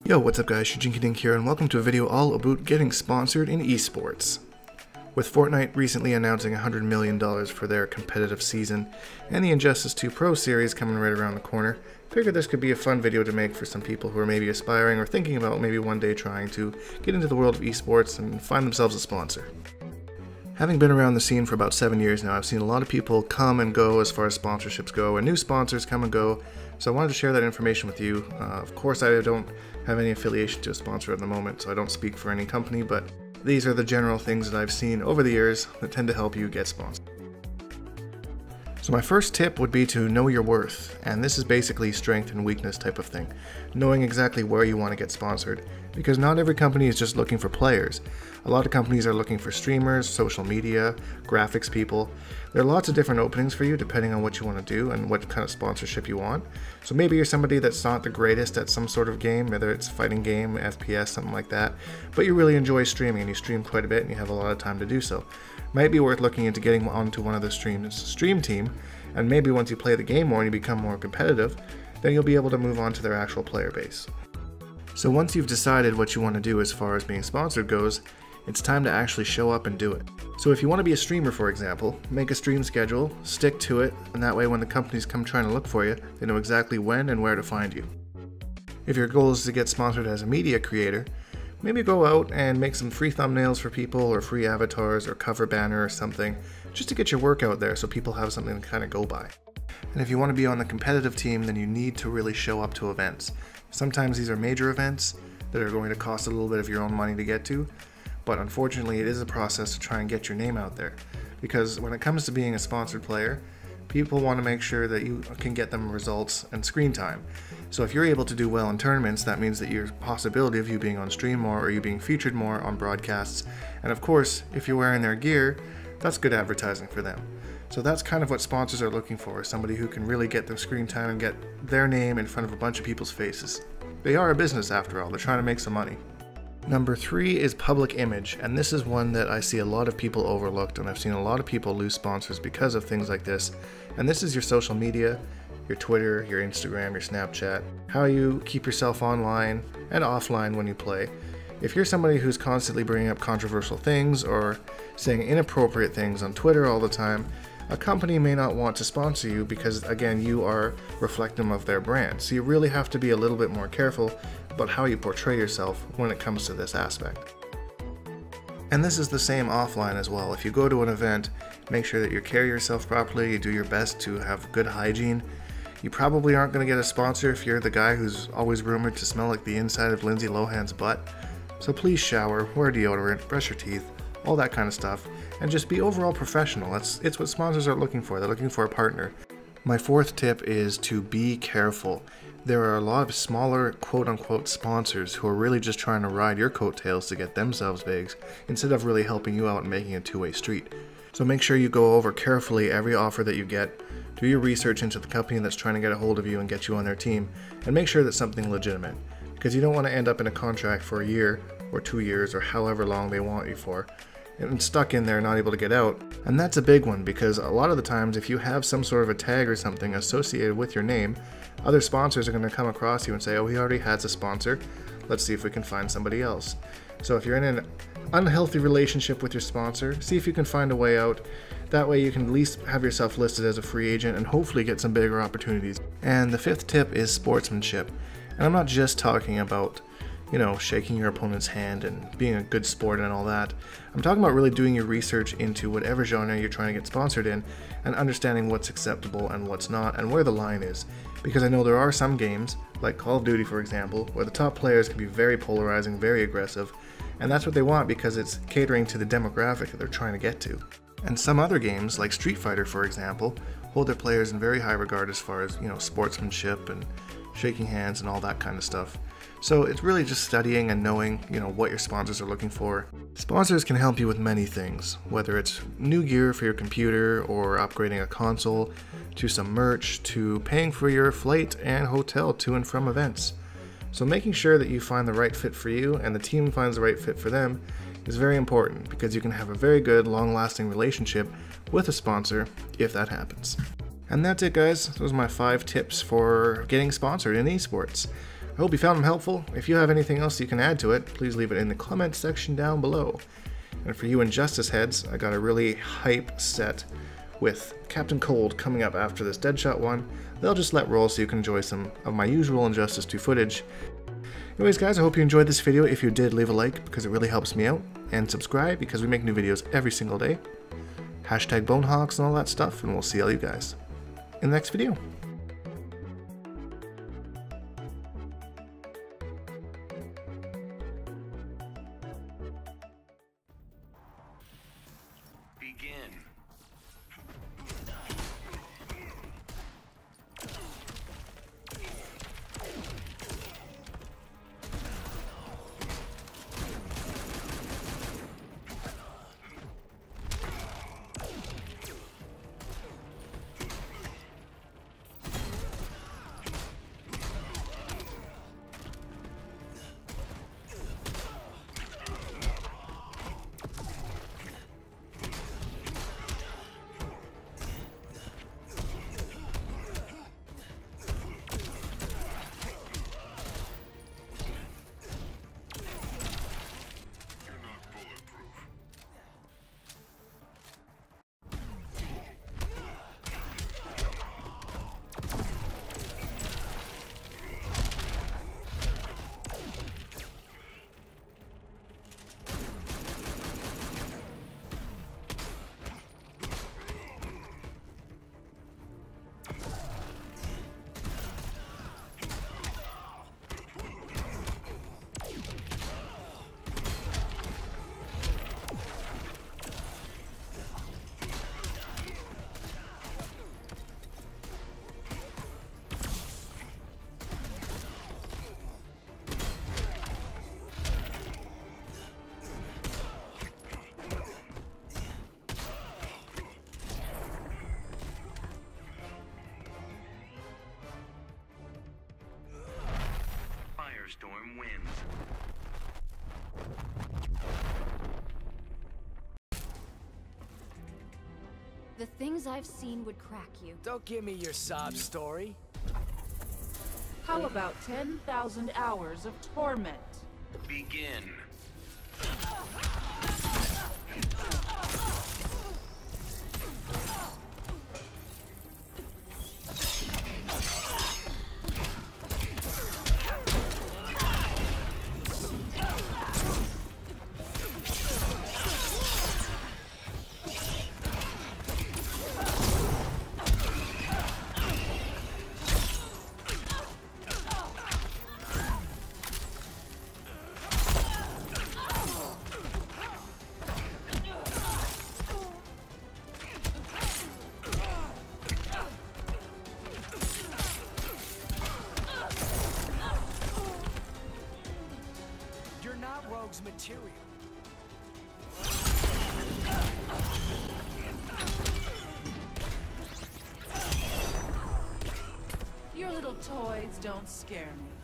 Yo, what's up guys, Shujinkydink here, and welcome to a video all about getting sponsored in esports. With Fortnite recently announcing $100 million for their competitive season, and the Injustice 2 Pro series coming right around the corner, figured this could be a fun video to make for some people who are maybe aspiring or thinking about maybe one day trying to get into the world of esports and find themselves a sponsor. Having been around the scene for about 7 years now, I've seen a lot of people come and go as far as sponsorships go, and new sponsors come and go, so I wanted to share that information with you. Of course, I don't have any affiliation to a sponsor at the moment, so I don't speak for any company, but these are the general things that I've seen over the years that tend to help you get sponsored. So my first tip would be to know your worth, and this is basically strength and weakness type of thing. Knowing exactly where you want to get sponsored, because not every company is just looking for players. A lot of companies are looking for streamers, social media, graphics people. There are lots of different openings for you depending on what you want to do and what kind of sponsorship you want. So maybe you're somebody that's not the greatest at some sort of game, whether it's fighting game, FPS, something like that, but you really enjoy streaming and you stream quite a bit and you have a lot of time to do so. Might be worth looking into getting onto one of the stream team, and maybe once you play the game more and you become more competitive, then you'll be able to move on to their actual player base. So once you've decided what you want to do as far as being sponsored goes, it's time to actually show up and do it. So if you want to be a streamer, for example, make a stream schedule, stick to it, and that way when the companies come trying to look for you, they know exactly when and where to find you. If your goal is to get sponsored as a media creator, maybe go out and make some free thumbnails for people or free avatars or cover banner or something, just to get your work out there so people have something to kind of go by. And if you want to be on the competitive team, then you need to really show up to events. Sometimes these are major events that are going to cost a little bit of your own money to get to, but unfortunately it is a process to try and get your name out there. Because when it comes to being a sponsored player, people want to make sure that you can get them results and screen time. So if you're able to do well in tournaments, that means that your possibility of you being on stream more or you being featured more on broadcasts, and of course, if you're wearing their gear, that's good advertising for them. So that's kind of what sponsors are looking for, somebody who can really get their screen time and get their name in front of a bunch of people's faces. They are a business after all, they're trying to make some money. Number 3 is public image, and this is one that I see a lot of people overlooked, and I've seen a lot of people lose sponsors because of things like this. And this is your social media, your Twitter, your Instagram, your Snapchat, how you keep yourself online and offline when you play. If you're somebody who's constantly bringing up controversial things or saying inappropriate things on Twitter all the time, a company may not want to sponsor you because, again, you are reflective of their brand. So you really have to be a little bit more careful about how you portray yourself when it comes to this aspect. And this is the same offline as well. If you go to an event, make sure that you carry yourself properly, you do your best to have good hygiene. You probably aren't going to get a sponsor if you're the guy who's always rumored to smell like the inside of Lindsay Lohan's butt. So please shower, wear deodorant, brush your teeth, all that kind of stuff, and just be overall professional. It's what sponsors are looking for. They're looking for a partner. My 4th tip is to be careful. There are a lot of smaller quote-unquote sponsors who are really just trying to ride your coattails to get themselves big, instead of really helping you out and making a two-way street. So make sure you go over carefully every offer that you get, do your research into the company that's trying to get a hold of you and get you on their team, and make sure that's something legitimate. Because you don't want to end up in a contract for a year or 2 years or however long they want you for, and stuck in there not able to get out. And that's a big one, because a lot of the times if you have some sort of a tag or something associated with your name, other sponsors are going to come across you and say, oh, he already has a sponsor, let's see if we can find somebody else. So if you're in an unhealthy relationship with your sponsor, see if you can find a way out. That way you can at least have yourself listed as a free agent and hopefully get some bigger opportunities. And the 5th tip is sportsmanship. And I'm not just talking about, shaking your opponent's hand and being a good sport and all that. I'm talking about really doing your research into whatever genre you're trying to get sponsored in and understanding what's acceptable and what's not and where the line is. Because I know there are some games, like Call of Duty for example, where the top players can be very polarizing, very aggressive, and that's what they want because it's catering to the demographic that they're trying to get to. And some other games, like Street Fighter for example, hold their players in very high regard as far as, sportsmanship and shaking hands and all that kind of stuff. So it's really just studying and knowing, what your sponsors are looking for. Sponsors can help you with many things, whether it's new gear for your computer or upgrading a console, to some merch, to paying for your flight and hotel to and from events. So making sure that you find the right fit for you and the team finds the right fit for them is very important, because you can have a very good, long-lasting relationship with a sponsor if that happens. And that's it guys, those are my 5 tips for getting sponsored in esports. I hope you found them helpful. If you have anything else you can add to it, please leave it in the comment section down below. And for you Injustice heads, I got a really hype set with Captain Cold coming up after this Deadshot one. They'll just let roll so you can enjoy some of my usual Injustice 2 footage. Anyways guys, I hope you enjoyed this video. If you did, leave a like because it really helps me out. And subscribe because we make new videos every single day. Hashtag Bonehawks and all that stuff, and we'll see all you guys in the next video. Begin. Storm wins. The things I've seen would crack you. Don't give me your sob story. How about 10,000 hours of torment? Begin. Rogue's material. Your little toys don't scare me.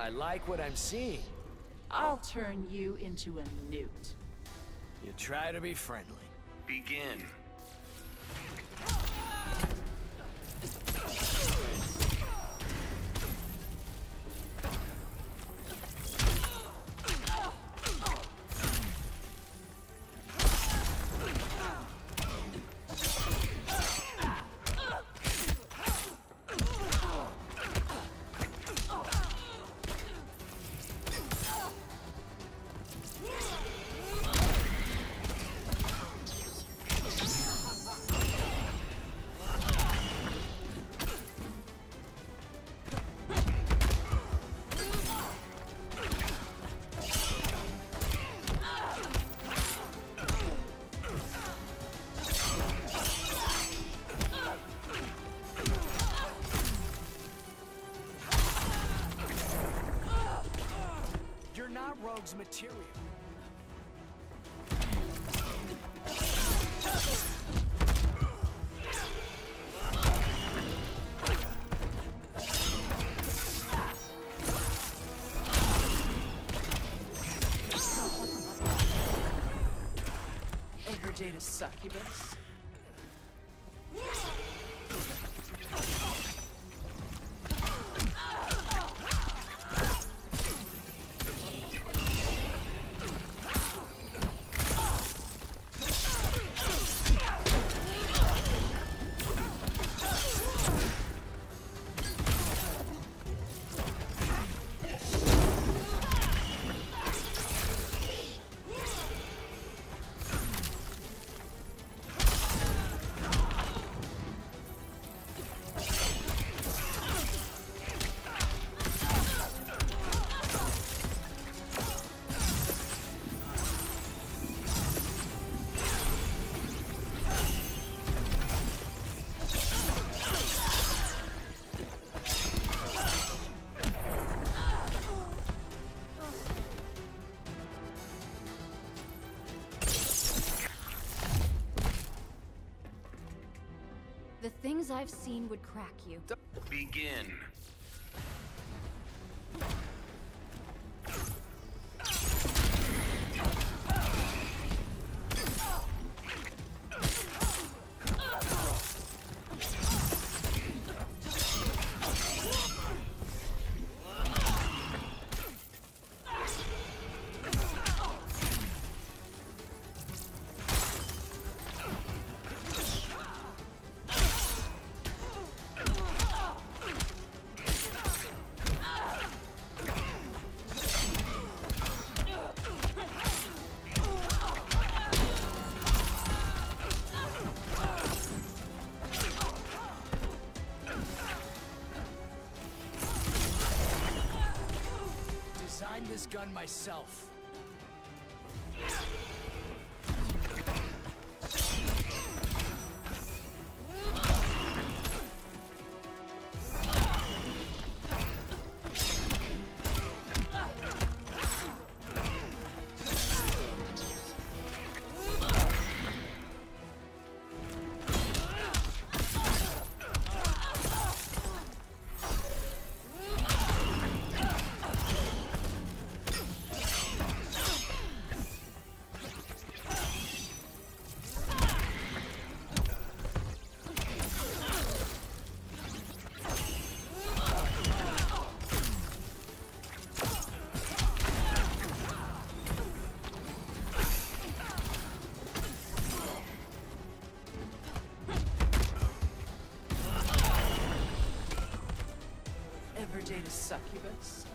I like what I'm seeing. I'll turn you into a newt. You try to be friendly. Begin. rogue's material. Everyday to succubus. The things I've seen would crack you. Begin. Designed this gun myself. Everyday to succubus.